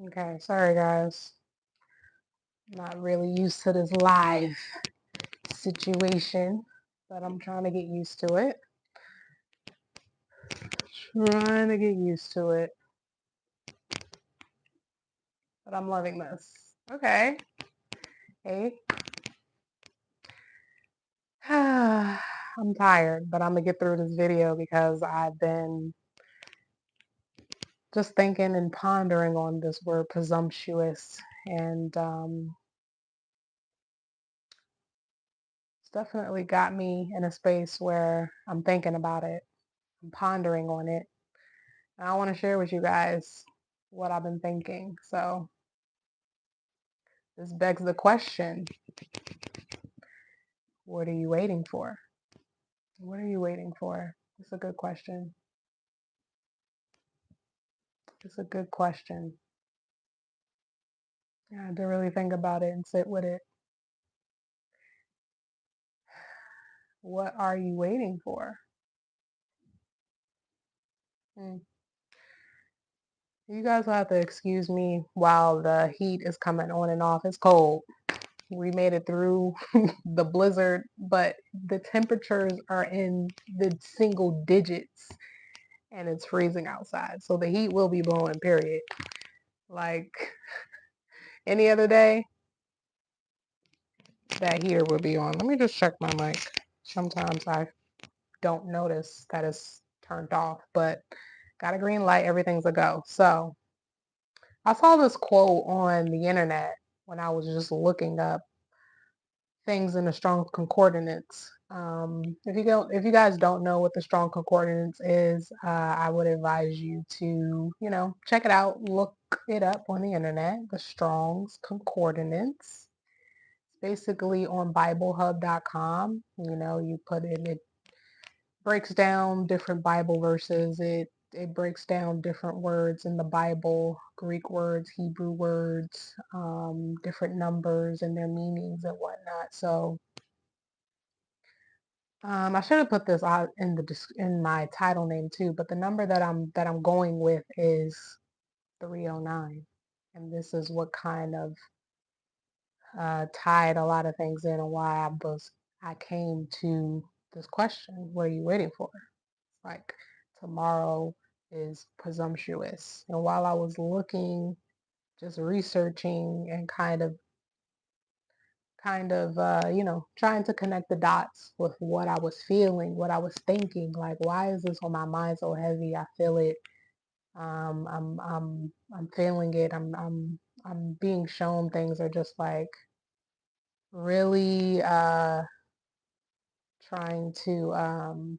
Okay, sorry guys. Not really used to this live situation, but I'm trying to get used to it. Trying to get used to it. But I'm loving this. Okay. Hey. I'm tired, but I'm gonna get through this video because I've been just thinking and pondering on this word presumptuous, and it's definitely got me in a space where I'm thinking about it, I'm pondering on it. And I want to share with you guys what I've been thinking. So this begs the question, what are you waiting for? What are you waiting for? It's a good question. It's a good question. I had to really think about it and sit with it. What are you waiting for? Hmm. You guys will have to excuse me while the heat is coming on and off. It's cold. We made it through the blizzard, but the temperatures are in the single digits and it's freezing outside. So the heat will be blowing, period. Like any other day, that heater will be on. Let me just check my mic. Sometimes I don't notice that it's turned off, but got a green light, everything's a go. So I saw this quote on the internet when I was just looking up things in the strong concordance. If you guys don't know what the strong concordance is, I would advise you to, check it out, look it up on the internet. The Strong's Concordance, basically on BibleHub.com. You put in it breaks down different Bible verses. It breaks down different words in the Bible, Greek words, Hebrew words, different numbers and their meanings and whatnot. So I should have put this out in my title name too, but the number that I'm going with is 309, and this is what kind of tied a lot of things in and why I came to this question: what are you waiting for? Like tomorrow is presumptuous, and while I was looking, just researching and trying to connect the dots with what I was feeling, what I was thinking. Like, why is this on my mind so heavy? I feel it. I'm feeling it. I'm being shown things are just like really trying to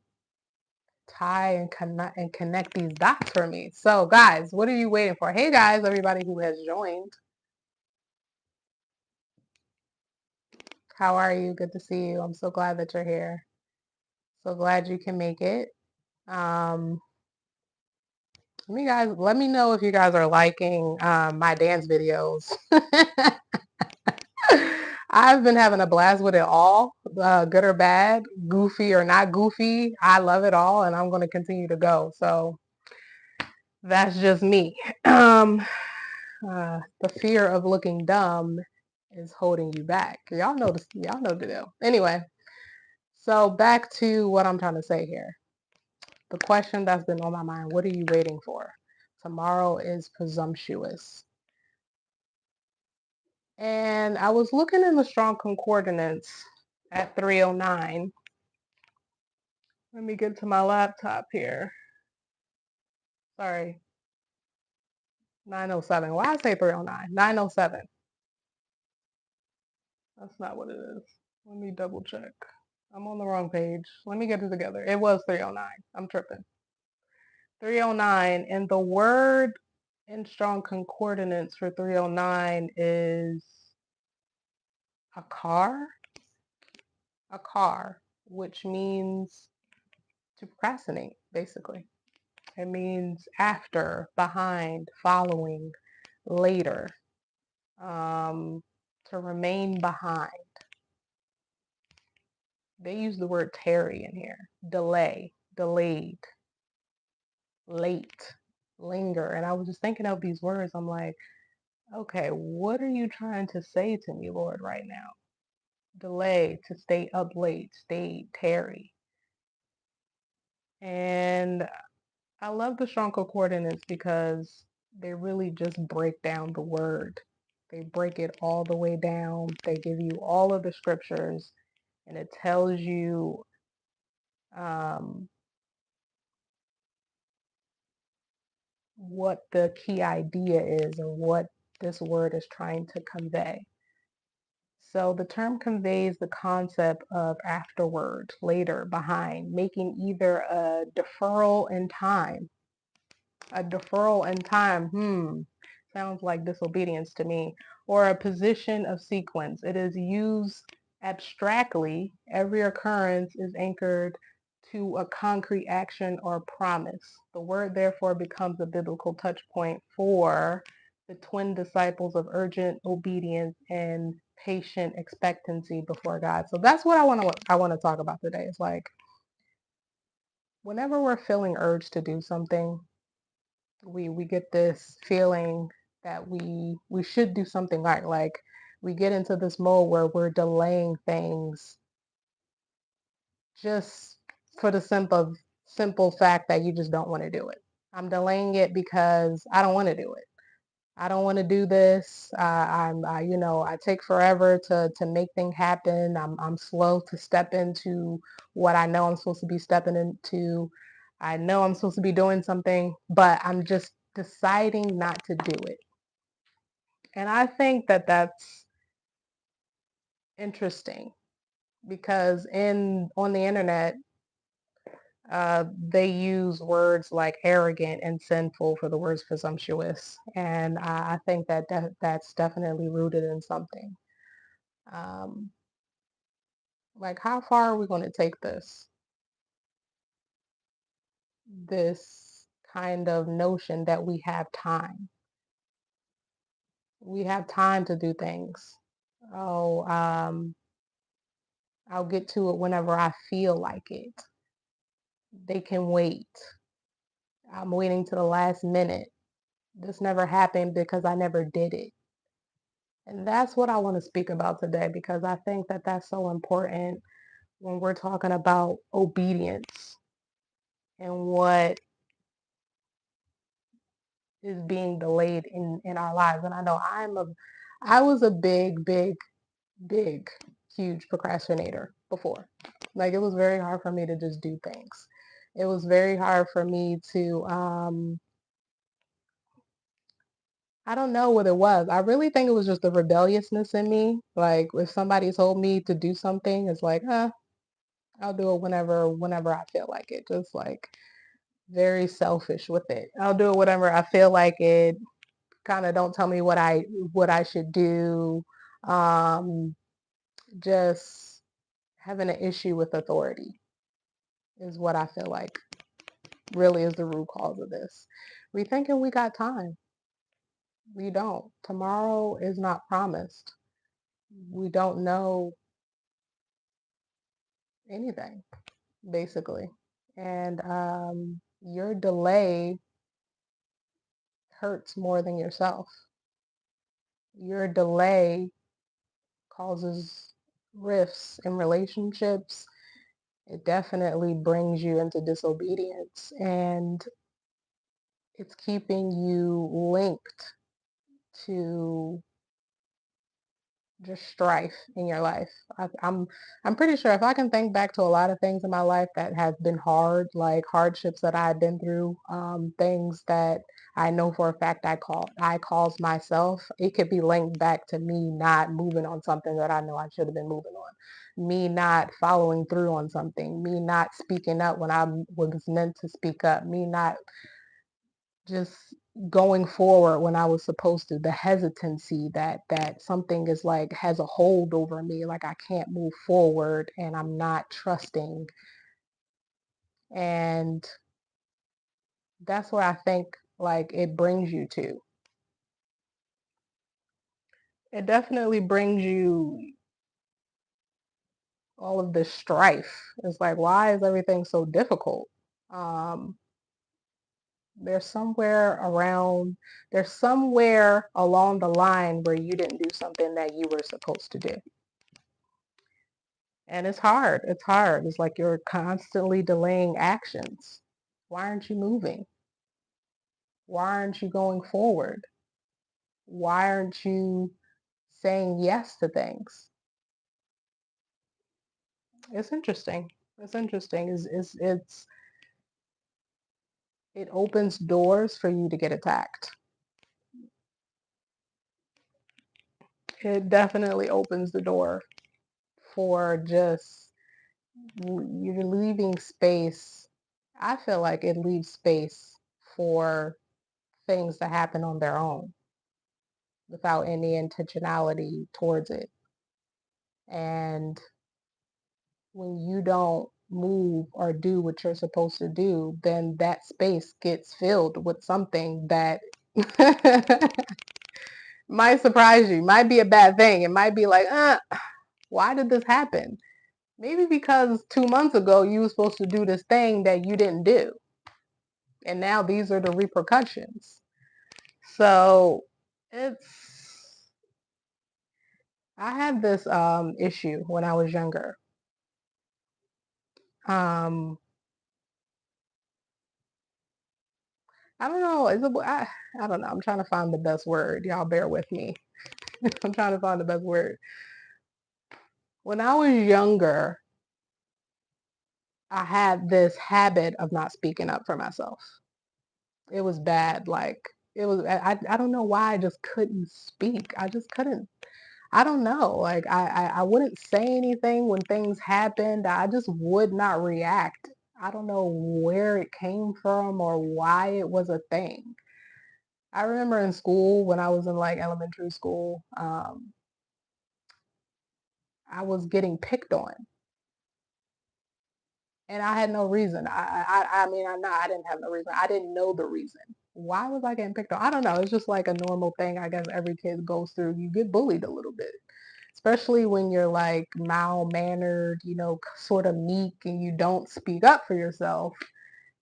tie and connect these dots for me. So, guys, what are you waiting for? Hey, guys, everybody who has joined. How are you? Good to see you. I'm so glad that you're here. So glad you can make it. Um, let me know if you guys are liking my dance videos. I've been having a blast with it all, good or bad, goofy or not goofy. I love it all, and I'm going to continue to go. So that's just me. The fear of looking dumb is holding you back. Y'all know this. Y'all know the deal. Anyway, so back to what I'm trying to say here. The question that's been on my mind: what are you waiting for? Tomorrow is presumptuous. And I was looking in the strong concordance at 309. Let me get to my laptop here. Sorry. 907. Why I say 309? 907. That's not what it is. Let me double check. I'm on the wrong page. Let me get it together. It was 309. I'm tripping. 309. And the word in strong concordance for 309 is a car. A car, which means to procrastinate, basically. It means after, behind, following, later, to remain behind. They use the word tarry in here. Delay, delayed, late, linger. And I was just thinking of these words. I'm like, Okay, what are you trying to say to me, Lord, right now? Delay, to stay up late, stay, tarry. And I love the strong concordance because they really just break down the word. They break it all the way down. They give you all of the scriptures and it tells you um, what the key idea is and what this word is trying to convey. So the term conveys the concept of afterward, later, behind, making either a deferral in time. A deferral in time, sounds like disobedience to me. Or a position of sequence. It is used abstractly. Every occurrence is anchored to a concrete action or promise. The word therefore becomes a biblical touch point for the twin disciples of urgent obedience and patient expectancy before God. So that's what I want to talk about today. It's like whenever we're feeling urged to do something, we get this feeling that we should do something right. Like we get into this mode where we're delaying things just for the simple fact that you just don't want to do it. I'm delaying it because I don't want to do it. I don't want to do this. I take forever to make things happen. I'm slow to step into what I know I'm supposed to be stepping into. I know I'm supposed to be doing something, but I'm just deciding not to do it. And I think that that's interesting because in on the internet, they use words like arrogant and sinful for the words presumptuous, and I think that that's definitely rooted in something. Um, like, how far are we going to take this kind of notion that we have time? We have time to do things. Oh, I'll get to it whenever I feel like it. They can wait. I'm waiting to the last minute. This never happened because I never did it. And that's what I want to speak about today because I think that that's so important when we're talking about obedience and what is being delayed in our lives. And I know I was a big huge procrastinator before. Like it was very hard for me to just do things. It was very hard for me to I don't know what it was. I really think it was just the rebelliousness in me. Like if somebody told me to do something, it's like, I'll do it whenever I feel like it. Just like very selfish with it. I'll do it whenever I feel like it. Kind of don't tell me what I should do. Um, just having an issue with authority is what I feel like really is the root cause of this. We thinking we got time. We don't. Tomorrow is not promised. We don't know anything, basically. And your delay hurts more than yourself. Your delay causes rifts in relationships. It definitely brings you into disobedience and it's keeping you linked to just strife in your life. I'm pretty sure if I can think back to a lot of things in my life that have been hard, like hardships that I've been through, things that I know for a fact I caused myself, it could be linked back to me not moving on something that I know I should have been moving on, me not following through on something, me not speaking up when I was meant to speak up, me not just going forward when I was supposed to, the hesitancy that something is like has a hold over me, like I can't move forward and I'm not trusting. And that's where I think like it brings you to. It definitely brings you all of this strife. It's like, why is everything so difficult? Um, There's somewhere around, there's somewhere along the line where you didn't do something that you were supposed to do. And it's hard. It's hard. It's like you're constantly delaying actions. Why aren't you moving? Why aren't you going forward? Why aren't you saying yes to things? It's interesting. It's interesting. It opens doors for you to get attacked. It definitely opens the door for just you're leaving space. I feel like it leaves space for things to happen on their own without any intentionality towards it. And when you don't move or do what you're supposed to do, then that space gets filled with something that might surprise you, might be a bad thing. It might be like, why did this happen? Maybe because 2 months ago you were supposed to do this thing that you didn't do. And now these are the repercussions. So it's, I had this issue when I was younger. Um, I don't know. I don't know. I'm trying to find the best word. Y'all bear with me. I'm trying to find the best word. When I was younger, I had this habit of not speaking up for myself. It was bad. Like it was, I don't know why I just couldn't speak. I just couldn't. I don't know. Like I wouldn't say anything when things happened. I just would not react. I don't know where it came from or why it was a thing. I remember in school when I was in like elementary school, I was getting picked on, and I had no reason. I mean, I didn't have no reason. I didn't know the reason. Why was I getting picked on? I don't know. It's just like a normal thing. I guess every kid goes through. You get bullied a little bit, especially when you're like mild mannered, sort of meek, and you don't speak up for yourself.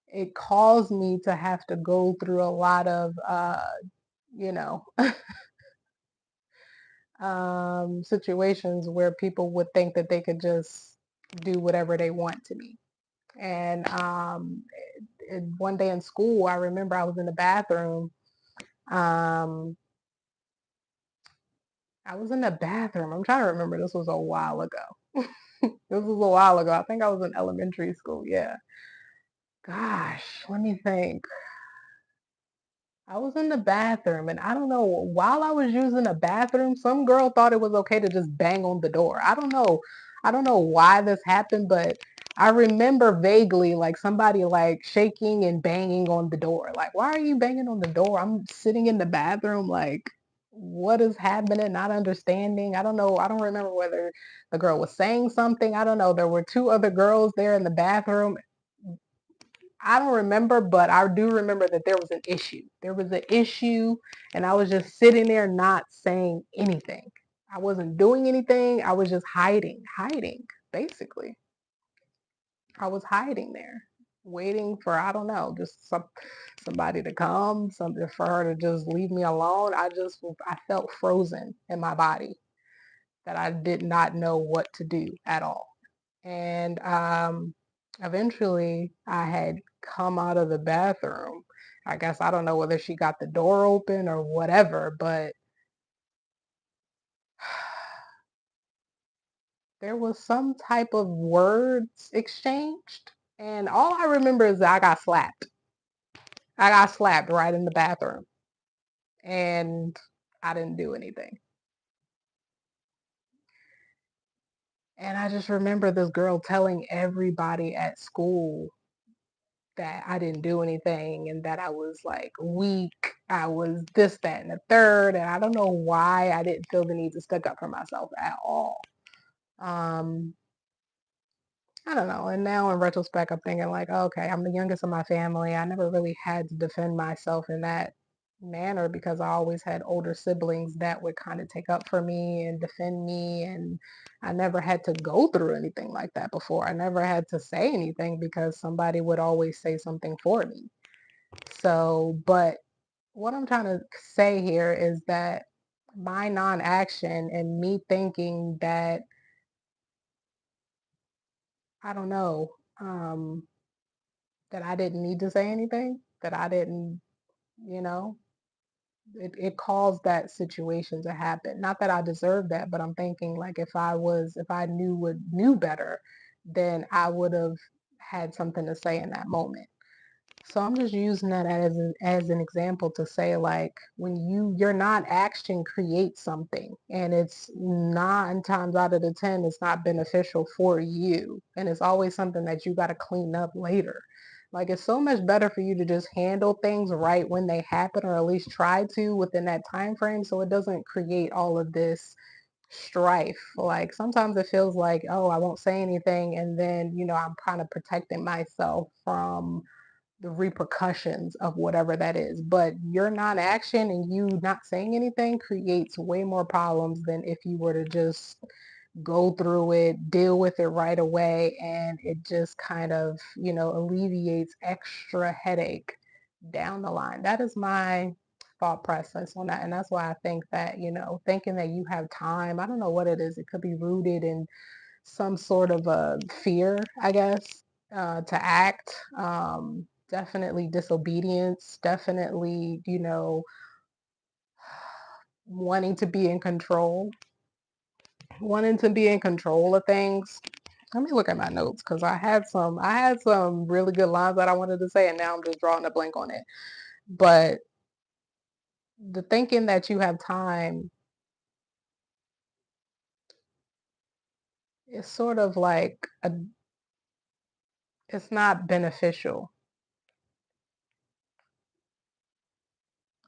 It caused me to have to go through a lot of, you know, situations where people would think that they could just do whatever they want to me. And one day in school, I remember I was in the bathroom. Um, I was in the bathroom. I'm trying to remember. This was a while ago. This was a while ago. I think I was in elementary school. Yeah. Gosh, let me think. I was in the bathroom and I don't know, while I was using the bathroom, some girl thought it was okay to just bang on the door. I don't know. I don't know why this happened, but I remember vaguely like somebody like shaking and banging on the door. Like, why are you banging on the door? I'm sitting in the bathroom, like, what is happening? Not understanding. I don't know. I don't remember whether the girl was saying something. I don't know. There were two other girls there in the bathroom. I don't remember, but I do remember that there was an issue. There was an issue, and I was just sitting there not saying anything. I wasn't doing anything. I was just hiding, basically. I was hiding there, waiting for, I don't know, just somebody to come, something for her to just leave me alone. I felt frozen in my body that I did not know what to do at all. And eventually I had come out of the bathroom. I guess I don't know whether she got the door open or whatever, but there was some type of words exchanged. And all I remember is that I got slapped. I got slapped right in the bathroom. And I didn't do anything. And I just remember this girl telling everybody at school that I didn't do anything and that I was like weak. I was this, that, and the third. And I don't know why I didn't feel the need to stick up for myself at all. Um, I don't know. And now in retrospect, I'm thinking like, okay, I'm the youngest of my family. I never really had to defend myself in that manner because I always had older siblings that would kind of take up for me and defend me. And I never had to go through anything like that before. I never had to say anything because somebody would always say something for me. So, but what I'm trying to say here is that my non-action and me thinking that, I don't know, that I didn't need to say anything, that I didn't, you know, it caused that situation to happen. Not that I deserved that, but I'm thinking like if I knew better, then I would have had something to say in that moment. So I'm just using that as an example to say like when your non-action creates something and it's 9 times out of the 10 it's not beneficial for you and it's always something that you got to clean up later. Like it's so much better for you to just handle things right when they happen or at least try to within that time frame so it doesn't create all of this strife. Like sometimes it feels like, oh, I won't say anything and then, I'm kind of protecting myself from the repercussions of whatever that is. But your non-action and you not saying anything creates way more problems than if you were to just go through it, deal with it right away, and it just kind of, alleviates extra headache down the line. That is my thought process on that. And that's why I think that, thinking that you have time, I don't know what it is. It could be rooted in some sort of a fear, I guess, to act. Definitely disobedience, definitely, wanting to be in control, wanting to be in control of things. Let me look at my notes because I had some really good lines that I wanted to say and now I'm just drawing a blank on it. But the thinking that you have time is sort of like it's not beneficial.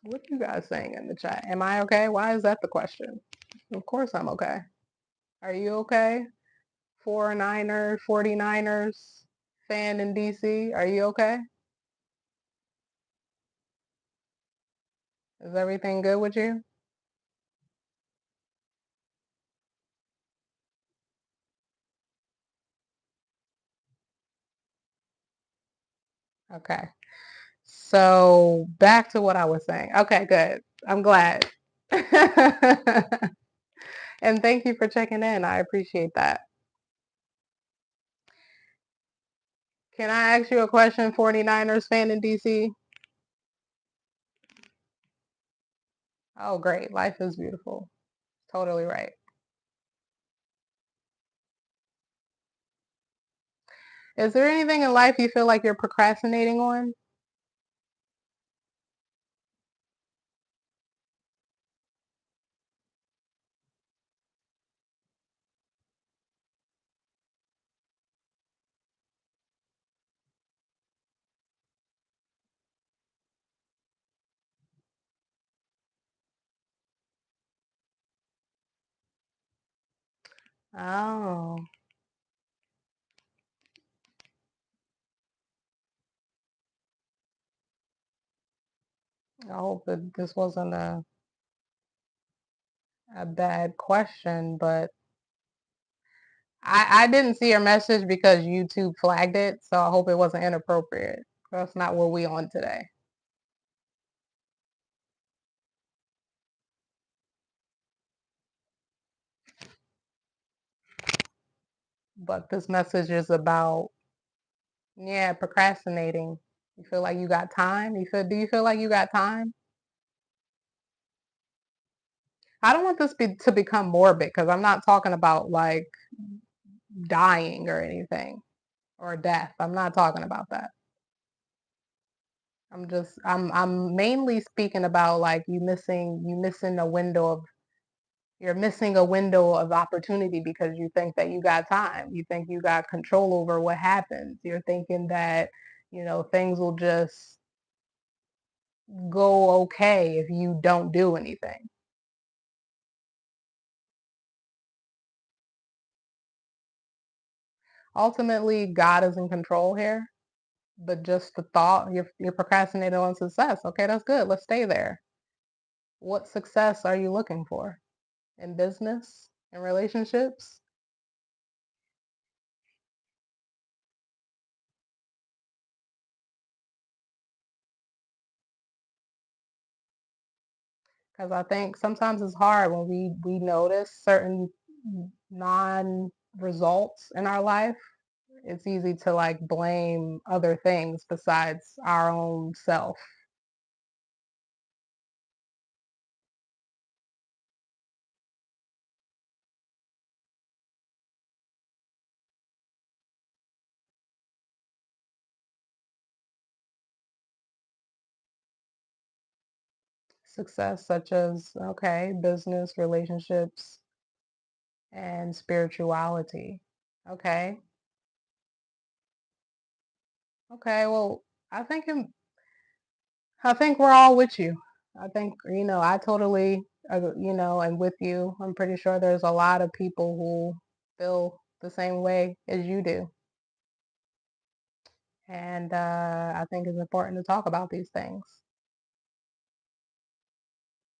What are you guys saying in the chat? Am I okay? Why is that the question? Of course I'm okay. Are you okay? 49ers fan in DC. Are you okay? Is everything good with you? Okay. So back to what I was saying. Okay, good. I'm glad. And thank you for checking in. I appreciate that. Can I ask you a question, 49ers fan in DC? Oh, great. Life is beautiful. Totally right. Is there anything in life you feel like you're procrastinating on? Oh, I hope that this wasn't a bad question, but I didn't see your message because YouTube flagged it, so I hope it wasn't inappropriate. That's not what we on today. But this message is about, yeah, procrastinating. You feel like you got time? Do you feel like you got time? I don't want to become morbid because I'm not talking about like dying or anything or death. I'm not talking about that. I'm mainly speaking about like you're missing a window of opportunity because you think that you got time. You think you got control over what happens. You're thinking that, things will just go okay if you don't do anything. Ultimately, God is in control here, but just the thought you're procrastinating on success. Okay, that's good. Let's stay there. What success are you looking for in business, in relationships? Because I think sometimes it's hard when we notice certain non-results in our life. It's easy to like blame other things besides our own self. Success such as, okay, business, relationships, and spirituality. Okay. Okay. Well, I think I think we're all with you. I think, I totally, am with you. I'm pretty sure there's a lot of people who feel the same way as you do. And I think it's important to talk about these things.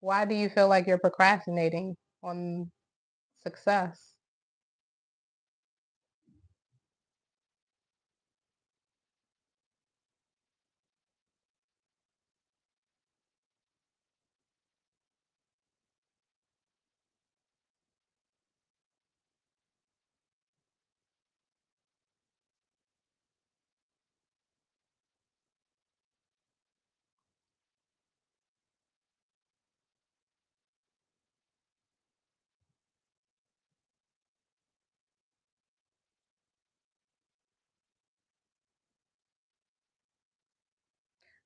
Why do you feel like you're procrastinating on success?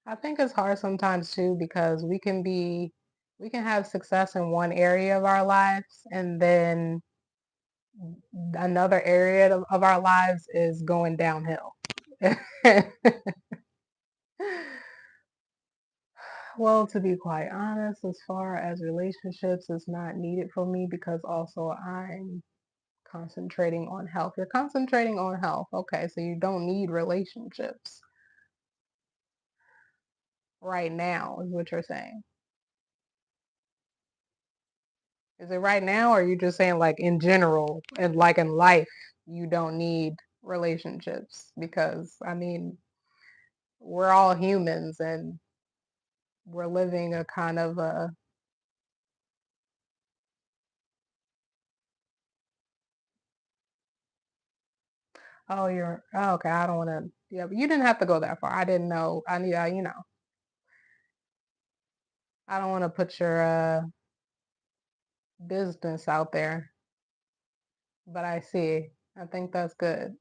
I think it's hard sometimes too because we can have success in one area of our lives and then another area of our lives is going downhill. Well, to be quite honest, as far as relationships, it's not needed for me because also I'm concentrating on health. You're concentrating on health. Okay, so you don't need relationships right now, is what you're saying. Is it right now, or are you just saying like in general and like in life, you don't need relationships? Because I mean, we're all humans and we're living a kind of a, oh, okay, I don't want to, yeah, but you didn't have to go that far. I didn't know. I need, I don't want to put your business out there, but I see. I think that's good.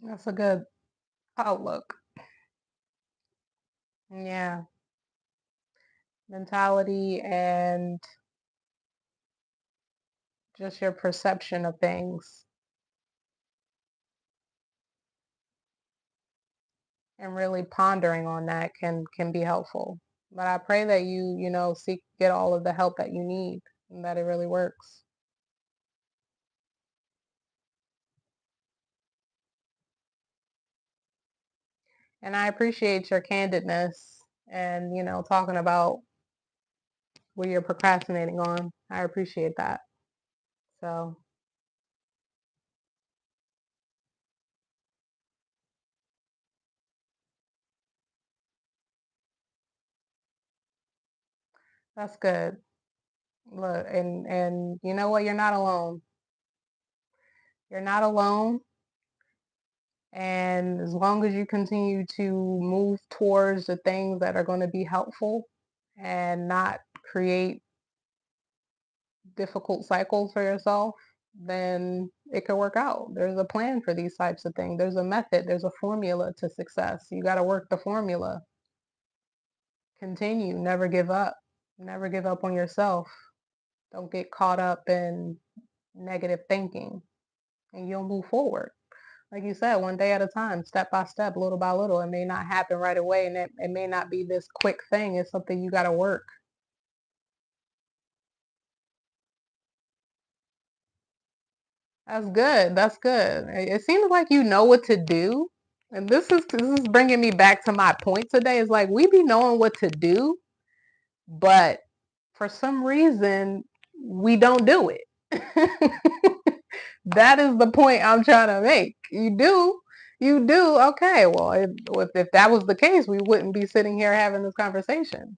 That's a good outlook. Yeah, mentality and just your perception of things and really pondering on that can be helpful. But I pray that you seek get all of the help that you need and that it really works. And I appreciate your candidness and talking about what you're procrastinating on. I appreciate that. So that's good. Look, and you know what? You're not alone. You're not alone. And as long as you continue to move towards the things that are going to be helpful and not create difficult cycles for yourself, then it could work out. There's a plan for these types of things. There's a method, there's a formula to success. You got to work the formula. Continue, never give up. Never give up on yourself. Don't get caught up in negative thinking and you'll move forward. Like you said, one day at a time, step by step, little by little. It may not happen right away and it may not be this quick thing. It's something you got to work. That's good. That's good. It seems like you know what to do. And this is bringing me back to my point today. Is like we be knowing what to do, but for some reason we don't do it. That is the point I'm trying to make. You do. Okay, well, if that was the case, we wouldn't be sitting here having this conversation.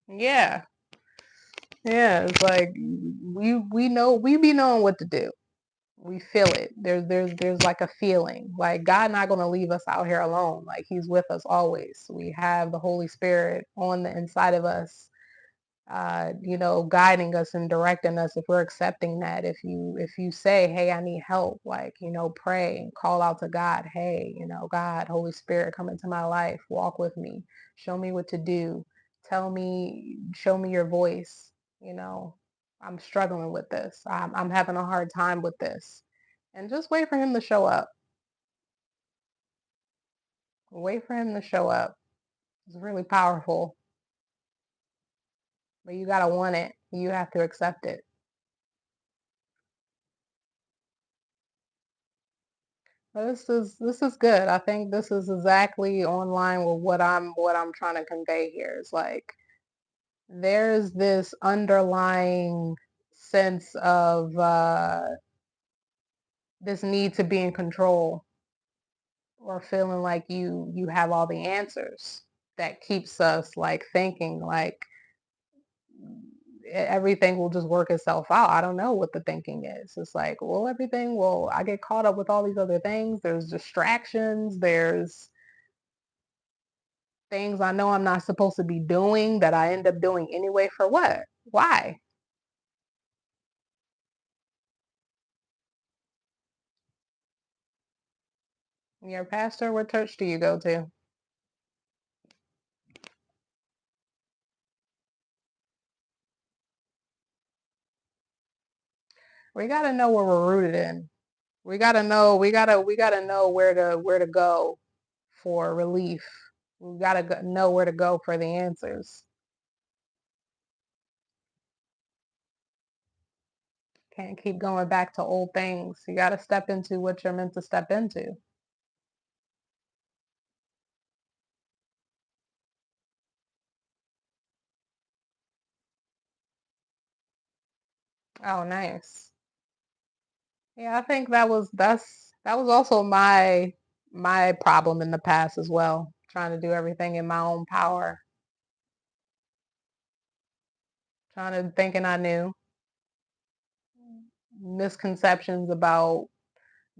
Yeah, yeah. It's like we know we be knowing what to do. We feel it. There's like a feeling. Like God not gonna leave us out here alone. Like He's with us always. We have the Holy Spirit on the inside of us, guiding us and directing us if we're accepting that. If you say, hey, I need help, like, pray and call out to God, hey, God, Holy Spirit, come into my life, walk with me, show me what to do, show me your voice, you know, I'm struggling with this. I'm having a hard time with this. And just wait for him to show up. Wait for him to show up. It's really powerful, but you gotta want it. You have to accept it. This is good. I think this is exactly online with what I'm trying to convey here. Is like there's this underlying sense of this need to be in control or feeling like you have all the answers that keeps us like thinking like everything will just work itself out. I don't know what the thinking is. It's like, well, I get caught up with all these other things. There's distractions, there's things I know I'm not supposed to be doing that I end up doing anyway. For what? Why? Your pastor, what church do you go to? We got to know where we're rooted in. We gotta know where to go for relief. We gotta know where to go for the answers. Can't keep going back to old things. You gotta step into what you're meant to step into. Oh, nice. Yeah, I think that was also my problem in the past as well. Trying to do everything in my own power, trying to thinking I knew. Misconceptions about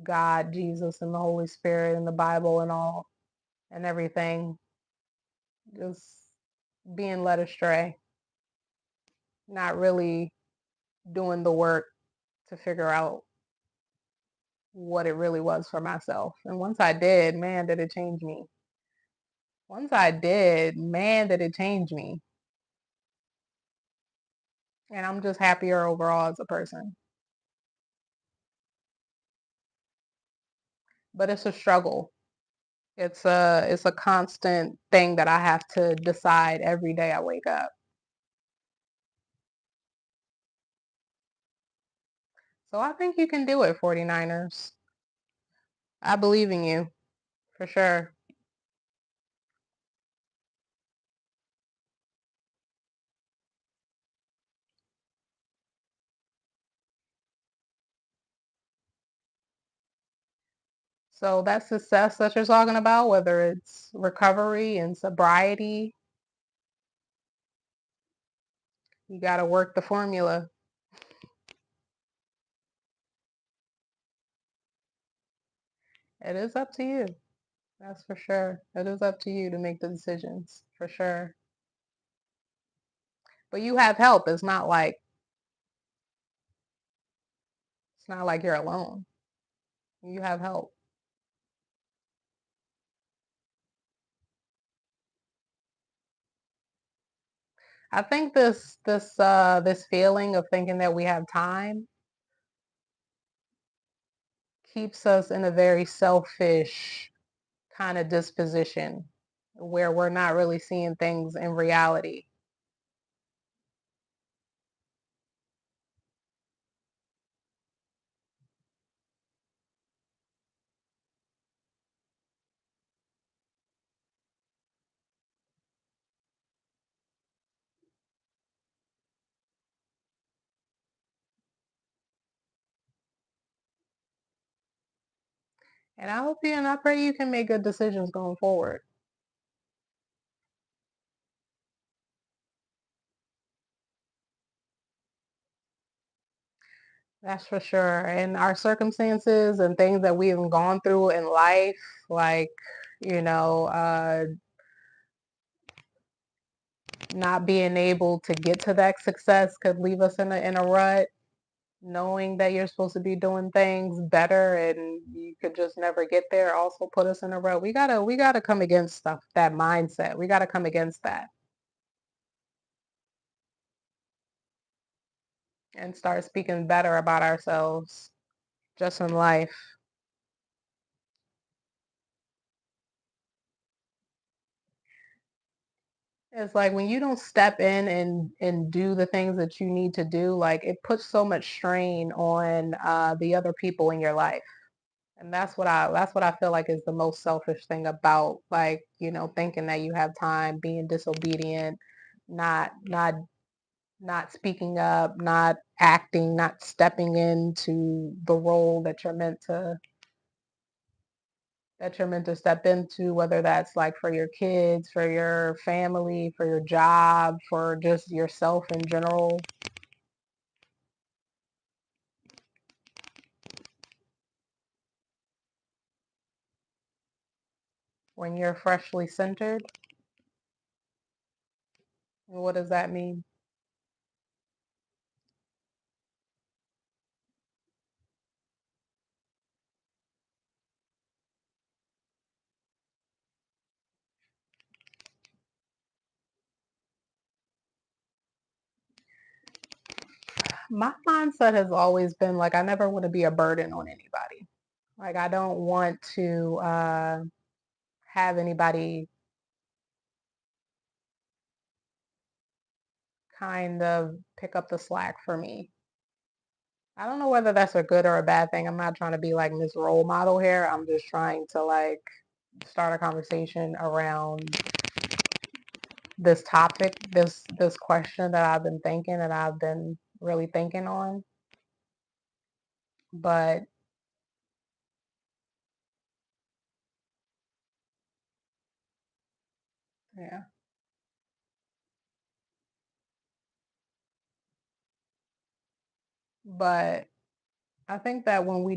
God, Jesus, and the Holy Spirit and the Bible and all and everything. Just being led astray, not really doing the work to figure out what it really was for myself. And once I did, man, did it change me. Once I did, man, did it change me. And I'm just happier overall as a person. But it's a struggle. It's a constant thing that I have to decide every day I wake up. So I think you can do it, 49ers. I believe in you for sure. So that success that you're talking about, whether it's recovery and sobriety, you got to work the formula. It is up to you. That's for sure. It is up to you to make the decisions for sure. But you have help. It's not like you're alone. You have help. I think this feeling of thinking that we have time keeps us in a very selfish kind of disposition where we're not really seeing things in reality. And I hope you and I pray you can make good decisions going forward. That's for sure. And our circumstances and things that we've gone through in life, like, you know, not being able to get to that success could leave us in a rut. Knowing that you're supposed to be doing things better and you could just never get there also put us in a rut. We gotta come against stuff, that mindset. We gotta come against that and start speaking better about ourselves just in life. It's like when you don't step in and do the things that you need to do, like it puts so much strain on the other people in your life. And that's what I feel like is the most selfish thing about, like, thinking that you have time, being disobedient, not speaking up, not acting, not stepping into the role that you're meant to step into, whether that's like for your kids, for your family, for your job, for just yourself in general. When you're freshly centered, what does that mean? My mindset has always been like I never want to be a burden on anybody. Like I don't want to have anybody kind of pick up the slack for me. I don't know whether that's a good or a bad thing. I'm not trying to be like Miss Role Model here. I'm just trying to like start a conversation around this topic, this question that I've been thinking and I've been really thinking on. But yeah, but I think that when we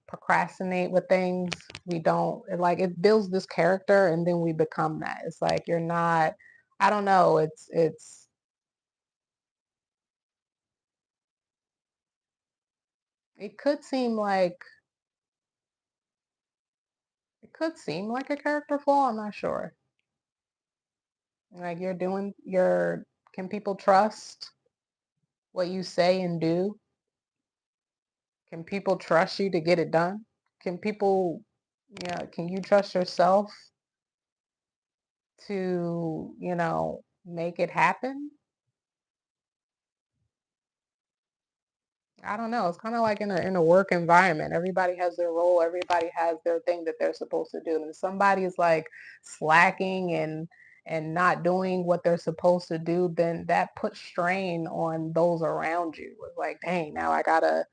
procrastinate with things, we don't like it builds this character and then we become that. It's like you're not, I don't know, it could seem like it could seem like a character flaw, I'm not sure. Like can people trust what you say and do? Can people trust you to get it done? Can people, can you trust yourself to, make it happen? I don't know. It's kind of like in a work environment. Everybody has their role. Everybody has their thing that they're supposed to do. And if somebody is like slacking and not doing what they're supposed to do, then that puts strain on those around you. It's like, dang, now I gotta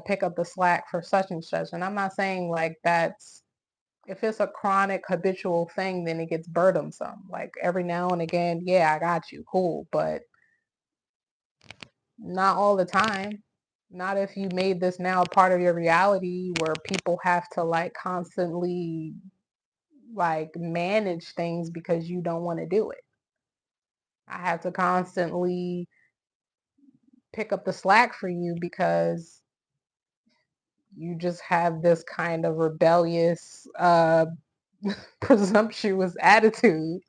pick up the slack for such and such. And I'm not saying like that's if it's a chronic habitual thing, then it gets burdensome. Like every now and again, yeah, I got you, cool, but not all the time. Not if you made this now part of your reality where people have to like constantly like manage things because you don't want to do it. I have to constantly pick up the slack for you because you just have this kind of rebellious presumptuous attitude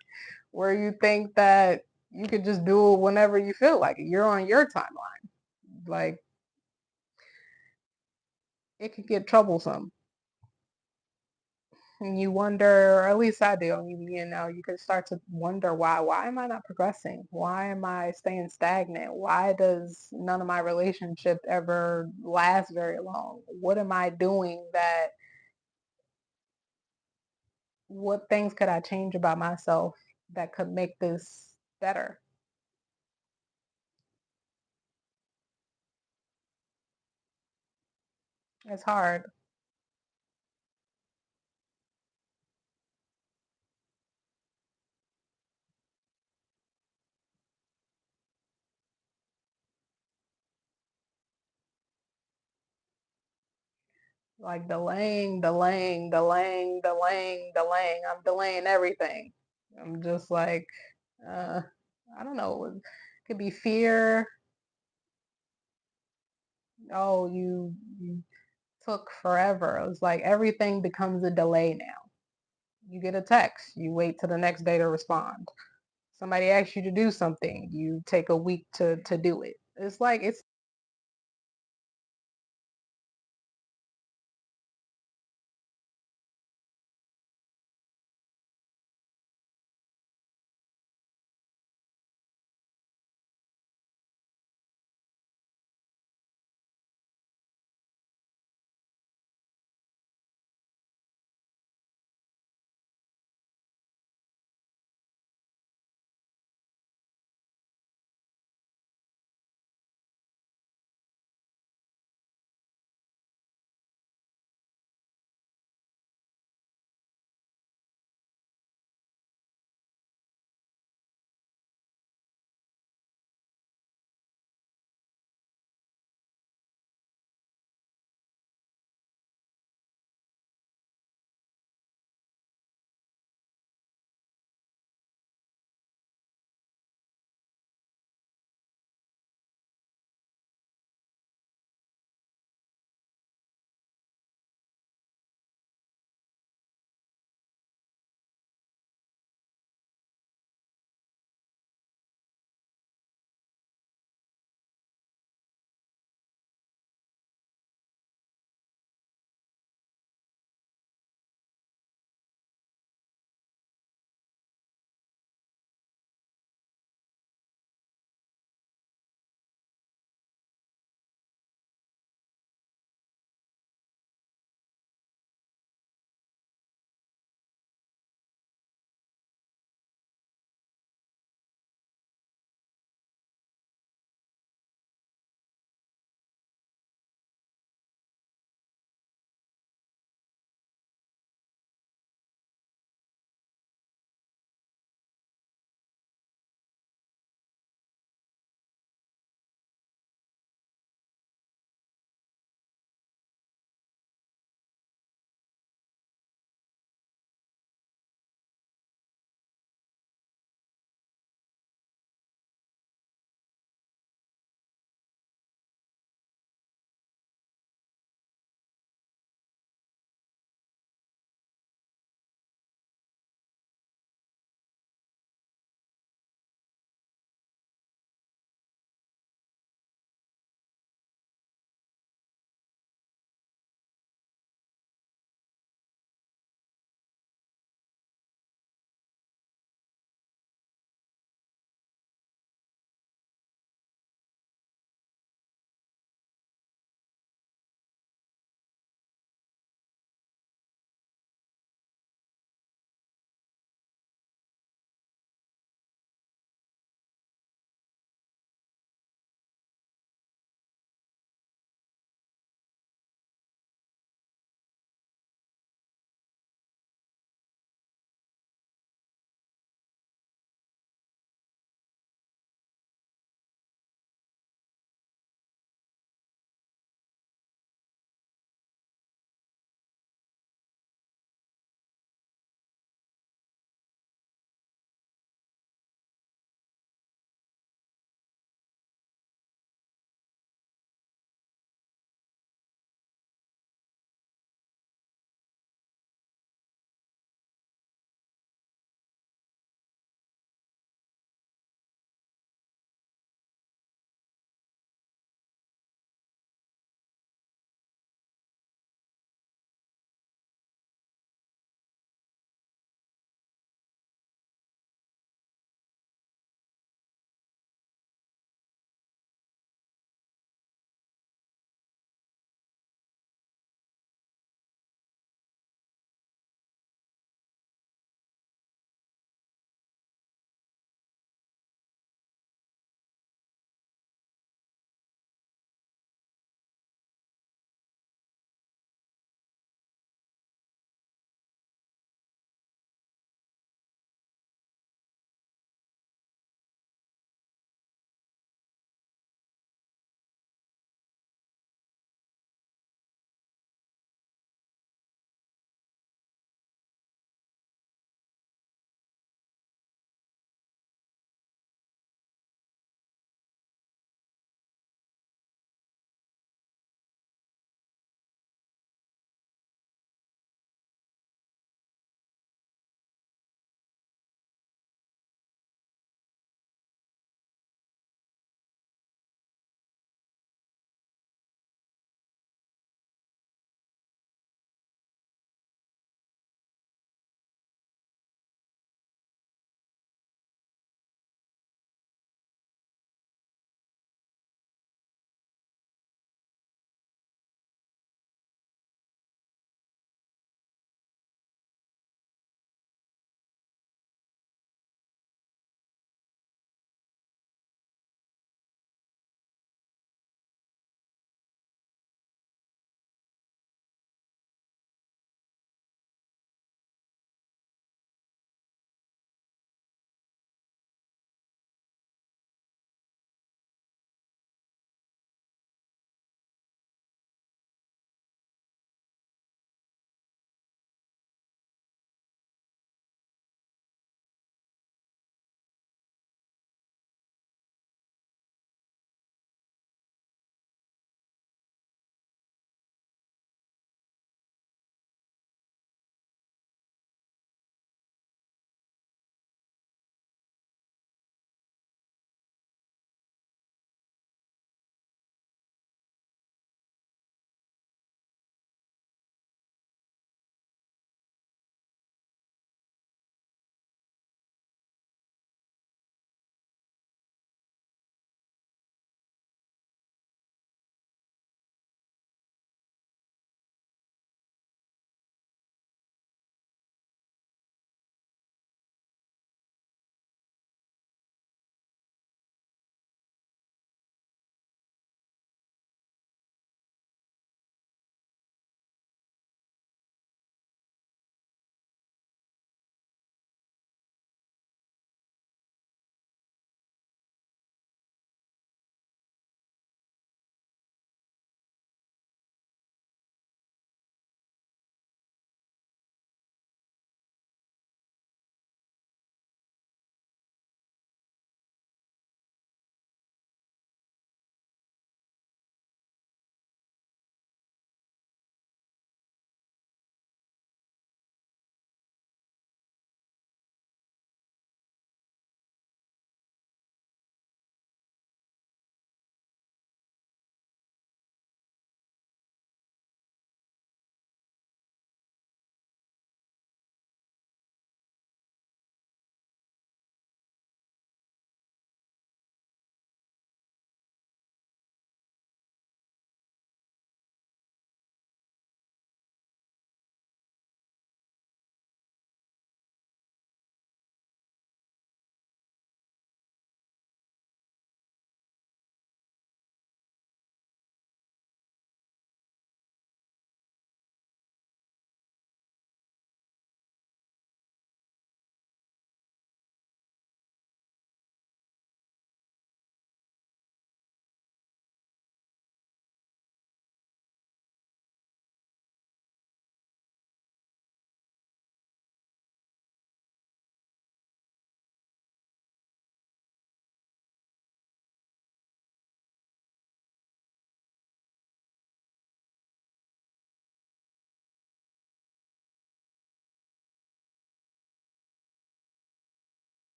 where you think that you could just do it whenever you feel like it. You're on your timeline. Like it could get troublesome. And you wonder, or at least I do, you can start to wonder why am I not progressing? Why am I staying stagnant? Why does none of my relationships ever last very long? What am I doing what things could I change about myself that could make this better? It's hard. Like delaying, delaying, delaying, delaying, delaying. I'm delaying everything. I'm just like, uh, I don't know. It could be fear. Oh, you took forever. It was like everything becomes a delay now. You get a text, you wait till the next day to respond. Somebody asks you to do something, you take a week to do it. It's like it's